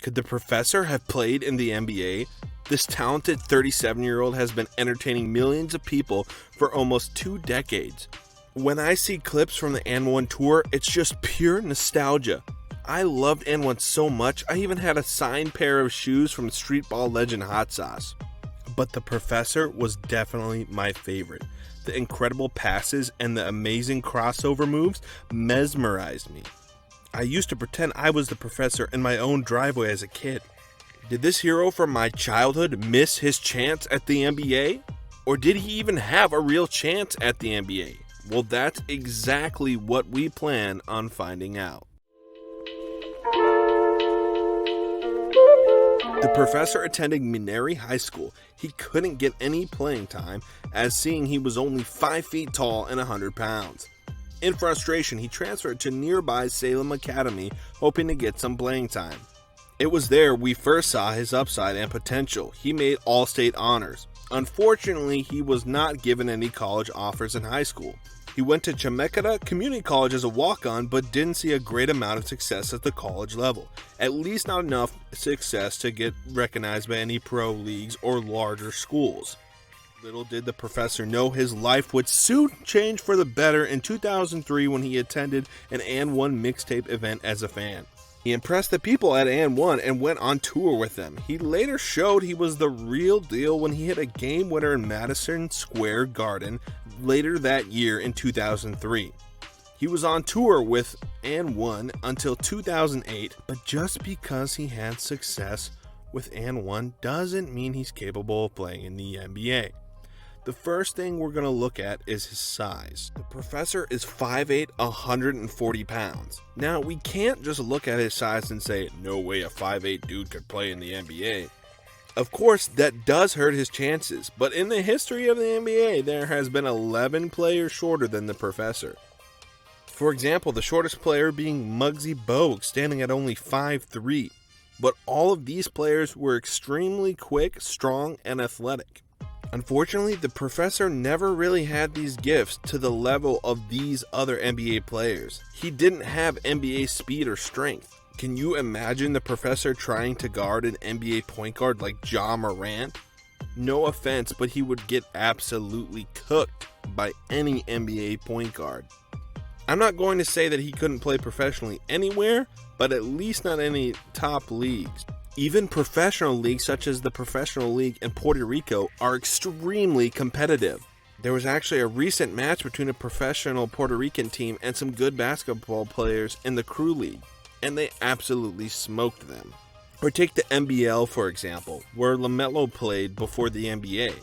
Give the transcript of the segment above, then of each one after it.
Could the professor have played in the NBA? This talented 37-year-old has been entertaining millions of people for almost 2 decades. When I see clips from the AND1 tour, it's just pure nostalgia. I loved AND1 so much, I even had a signed pair of shoes from streetball legend Hot Sauce. But the professor was definitely my favorite. The incredible passes and the amazing crossover moves mesmerized me. I used to pretend I was the professor in my own driveway as a kid. Did this hero from my childhood miss his chance at the NBA? Or did he even have a real chance at the NBA? Well, that's exactly what we plan on finding out. The professor attended Minari High School. He couldn't get any playing time, as seeing he was only 5 feet tall and 100 pounds. In frustration, he transferred to nearby Salem Academy, hoping to get some playing time. It was there we first saw his upside and potential. He made all-state honors. Unfortunately, he was not given any college offers in high school. He went to Chemeketa Community College as a walk-on, but didn't see a great amount of success at the college level. At least not enough success to get recognized by any pro leagues or larger schools. Little did the professor know his life would soon change for the better in 2003 when he attended an AND1 mixtape event as a fan. He impressed the people at AND1 and went on tour with them. He later showed he was the real deal when he hit a game winner in Madison Square Garden later that year in 2003. He was on tour with AND1 until 2008, but just because he had success with AND1 doesn't mean he's capable of playing in the NBA. The first thing we're going to look at is his size. The professor is 5'8", 140 pounds. Now, we can't just look at his size and say, no way a 5'8" dude could play in the NBA. Of course, that does hurt his chances, but in the history of the NBA, there has been 11 players shorter than the professor. For example, the shortest player being Muggsy Bogues, standing at only 5'3". But all of these players were extremely quick, strong, and athletic. Unfortunately, the professor never really had these gifts to the level of these other NBA players. He didn't have NBA speed or strength. Can you imagine the professor trying to guard an NBA point guard like Ja Morant? No offense, but he would get absolutely cooked by any NBA point guard. I'm not going to say that he couldn't play professionally anywhere, but at least not any top leagues. Even professional leagues such as the Professional League in Puerto Rico are extremely competitive. There was actually a recent match between a professional Puerto Rican team and some good basketball players in the Crew League, and they absolutely smoked them. Or take the NBL for example, where LaMelo played before the NBA.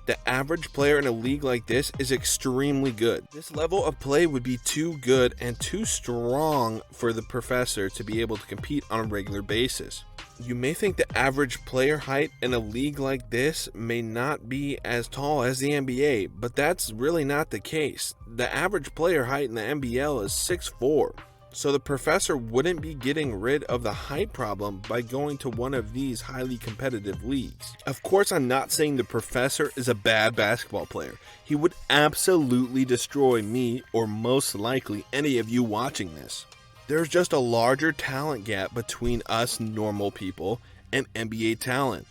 The average player in a league like this is extremely good. This level of play would be too good and too strong for the professor to be able to compete on a regular basis. You may think the average player height in a league like this may not be as tall as the NBA, but that's really not the case. The average player height in the NBL is 6'4", so the professor wouldn't be getting rid of the height problem by going to one of these highly competitive leagues. Of course, I'm not saying the professor is a bad basketball player. He would absolutely destroy me or most likely any of you watching this. There's just a larger talent gap between us normal people and NBA talent.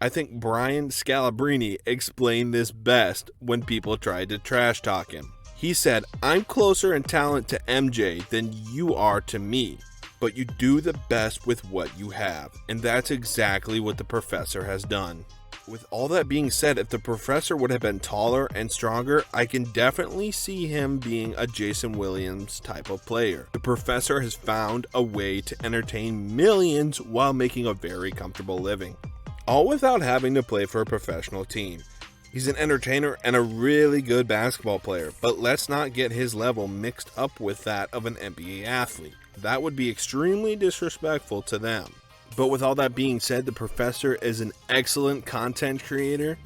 I think Brian Scalabrine explained this best when people tried to trash talk him. He said, "I'm closer in talent to MJ than you are to me, but you do the best with what you have." And that's exactly what the professor has done. With all that being said, if the professor would have been taller and stronger, I can definitely see him being a Jason Williams type of player. The professor has found a way to entertain millions while making a very comfortable living, all without having to play for a professional team. He's an entertainer and a really good basketball player, but let's not get his level mixed up with that of an NBA athlete. That would be extremely disrespectful to them. But with all that being said, the professor is an excellent content creator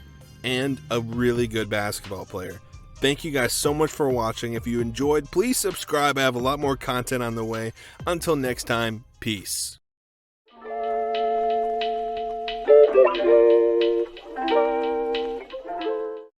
and a really good basketball player. Thank you guys so much for watching. If you enjoyed, please subscribe. I have a lot more content on the way. Until next time, peace.